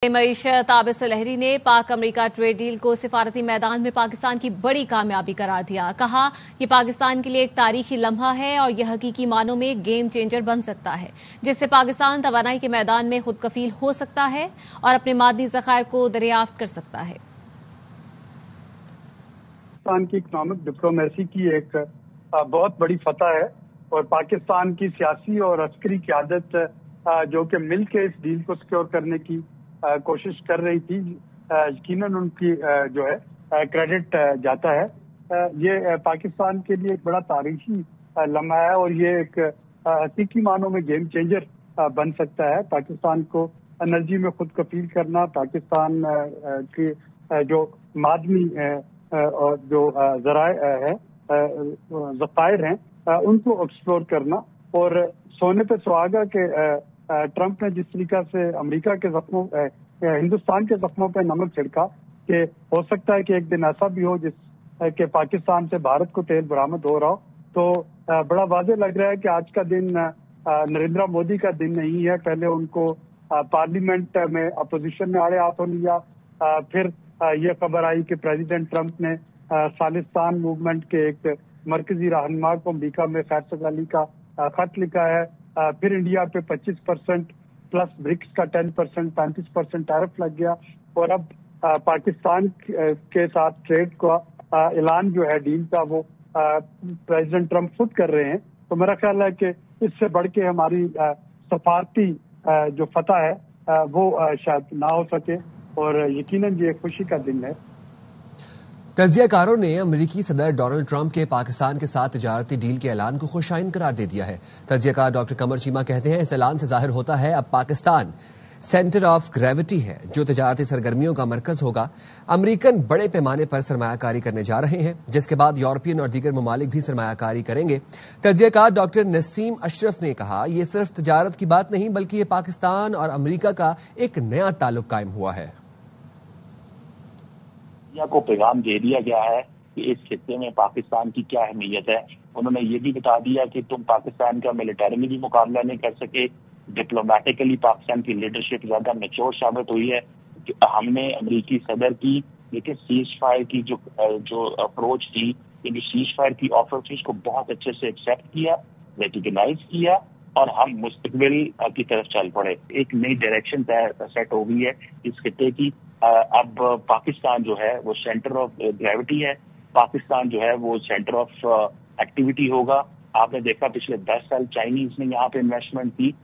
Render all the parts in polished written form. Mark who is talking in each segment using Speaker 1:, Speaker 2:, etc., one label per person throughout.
Speaker 1: मईशत आबिद सुलहरी ने पाक America trade deal को सिफारती मैदान में पाकिस्तान की बड़ी कामयाबी करार दिया। कहा यह पाकिस्तान के लिए एक तारीखी लम्हा है और यह हकीकी मानों में गेम चेंजर बन सकता है, जिससे पाकिस्तान तवानाई के मैदान में खुद कफील हो सकता है और अपने मादी ज़खायर को दरियाफ्त कर सकता है।
Speaker 2: पाकिस्तान की इकोनॉमिक डिप्लोमेसी की एक बहुत बड़ी फतह है और पाकिस्तान की सियासी और अस्करी क़यादत जो कि मिल के इस डील को सिक्योर करने की कोशिश कर रही थी, यकीनन उनकी जो है क्रेडिट जाता है। ये पाकिस्तान के लिए एक बड़ा तारीखी लम्हा है और ये एक हकीकी मानों में गेम चेंजर बन सकता है। पाकिस्तान को एनर्जी में खुद कफील करना, पाकिस्तान की जो मादनी और जो ज़खायर हैं उनको एक्सप्लोर करना और सोने पे सुहागा के ट्रंप ने जिस तरीका से अमेरिका के जख्मों हिंदुस्तान के जख्मों पे नमक छिड़का कि हो सकता है कि एक दिन ऐसा भी हो जिस कि पाकिस्तान से भारत को तेल बरामद हो रहा हो, तो बड़ा वाज़ेह लग रहा है कि आज का दिन नरेंद्र मोदी का दिन नहीं है। पहले उनको पार्लियामेंट में अपोजिशन में आड़े हाथों लिया, फिर ये खबर आई कि प्रेसिडेंट ट्रंप ने खालिस्तान मूवमेंट के एक मरकजी रहनुमा को अमेरिका में फैसल अली का खत लिखा है, फिर इंडिया पे 25% प्लस ब्रिक्स का 10%, 35% टैरिफ लग गया और अब पाकिस्तान के साथ ट्रेड का ऐलान जो है डील का वो प्रेसिडेंट ट्रंप खुद कर रहे हैं। तो मेरा ख्याल है कि इससे बढ़ के हमारी सफारती जो फतह है वो शायद ना हो सके और यकीनन ये खुशी का दिन है।
Speaker 3: तज्जियाकारों ने अमेरिकी सदर डोनाल्ड ट्रंप के पाकिस्तान के साथ तजारती डील के ऐलान को खुशाइन करार दे दिया है। तज्जियाकार डॉक्टर कमर चीमा कहते हैं, इस ऐलान से जाहिर होता है अब पाकिस्तान सेंटर ऑफ ग्रेविटी है जो तजारती सरगर्मियों का मरकज होगा। अमेरिकन बड़े पैमाने पर सरमायाकारी करने जा रहे हैं, जिसके बाद यूरोपियन और दीगर ममालिक भी सरमायाकारी करेंगे। तज्जियाकार डॉक्टर नसीम अशरफ ने कहा, यह सिर्फ तजारत की बात नहीं बल्कि ये पाकिस्तान और अमेरिका का एक नया ताल्लुक कायम हुआ है।
Speaker 4: को पैगाम दे दिया गया है कि इस खित्ते में पाकिस्तान की क्या अहमियत है। उन्होंने ये भी बता दिया कि तुम पाकिस्तान का मिलिटरी में भी मुकाबला नहीं कर सके, डिप्लोमेटिकली पाकिस्तान की लीडरशिप ज्यादा मैच्योर साबित हुई है। कि हमने अमेरिकी सदर की लेकिन सीज फायर की जो अप्रोच थी, जो सीज फायर की ऑफर थी, उसको बहुत अच्छे से एक्सेप्ट किया, रेकग्नाइज किया और हम मुस्तकबिल की तरफ चल पड़े। एक नई डायरेक्शन सेट हो गई है इस खित्ते की। अब पाकिस्तान जो है वो सेंटर ऑफ ग्रेविटी है, पाकिस्तान जो है वो सेंटर ऑफ एक्टिविटी होगा। आपने देखा पिछले 10 साल चाइनीज ने यहाँ पे इन्वेस्टमेंट की,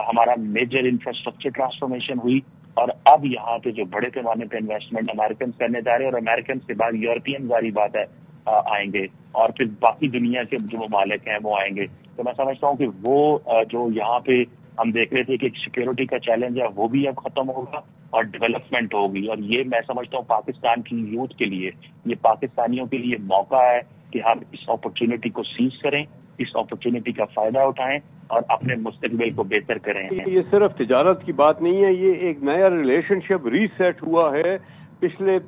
Speaker 4: हमारा मेजर इंफ्रास्ट्रक्चर ट्रांसफॉर्मेशन हुई और अब यहाँ पे जो बड़े पैमाने पे इन्वेस्टमेंट अमेरिकन करने जा रहे हैं और अमेरिकन के बाद यूरोपियन वाली बात है आएंगे और फिर बाकी दुनिया के जो ममालिक हैं वो आएंगे। तो मैं समझता हूँ कि वो जो यहाँ पे हम देख रहे थे कि सिक्योरिटी का चैलेंज है वो भी अब खत्म होगा और डेवलपमेंट होगी। और ये मैं समझता हूँ पाकिस्तान की यूथ के लिए, ये पाकिस्तानियों के लिए मौका है कि हम इस अपॉर्चुनिटी को सीज करें, इस अपॉर्चुनिटी का फायदा उठाएं और अपने मुस्तकबिल को बेहतर करें।
Speaker 5: ये सिर्फ तिजारत की बात नहीं है, ये एक नया रिलेशनशिप रीसेट हुआ है पिछले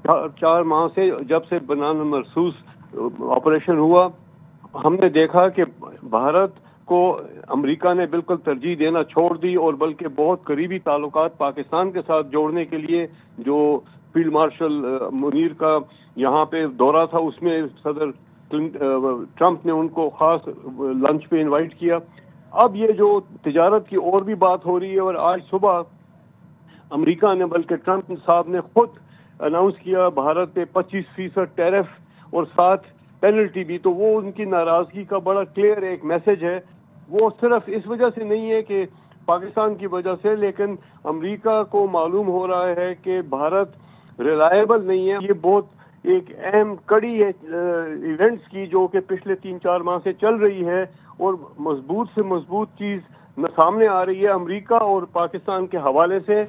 Speaker 5: 4 माह से। जब से बनाना मरसूस ऑपरेशन हुआ, हमने देखा कि भारत को अमेरिका ने बिल्कुल तरजीह देना छोड़ दी और बल्कि बहुत करीबी ताल्लुकात पाकिस्तान के साथ जोड़ने के लिए जो फील्ड मार्शल मुनीर का यहाँ पे दौरा था, उसमें सदर ट्रंप ने उनको खास लंच पे इनवाइट किया। अब ये जो तिजारत की और भी बात हो रही है और आज सुबह अमेरिका ने बल्कि ट्रंप साहब ने खुद अनाउंस किया भारत पे 25% टैरिफ और साथ पेनल्टी भी। तो वो उनकी नाराजगी का बड़ा क्लियर एक मैसेज है। वो सिर्फ इस वजह से नहीं है कि पाकिस्तान की वजह से, लेकिन अमेरिका को मालूम हो रहा है कि भारत रिलायबल नहीं है। ये बहुत एक अहम कड़ी है इवेंट्स की जो कि पिछले 3-4 माह से चल रही है और मजबूत से मजबूत चीज सामने आ रही है अमेरिका और पाकिस्तान के हवाले से।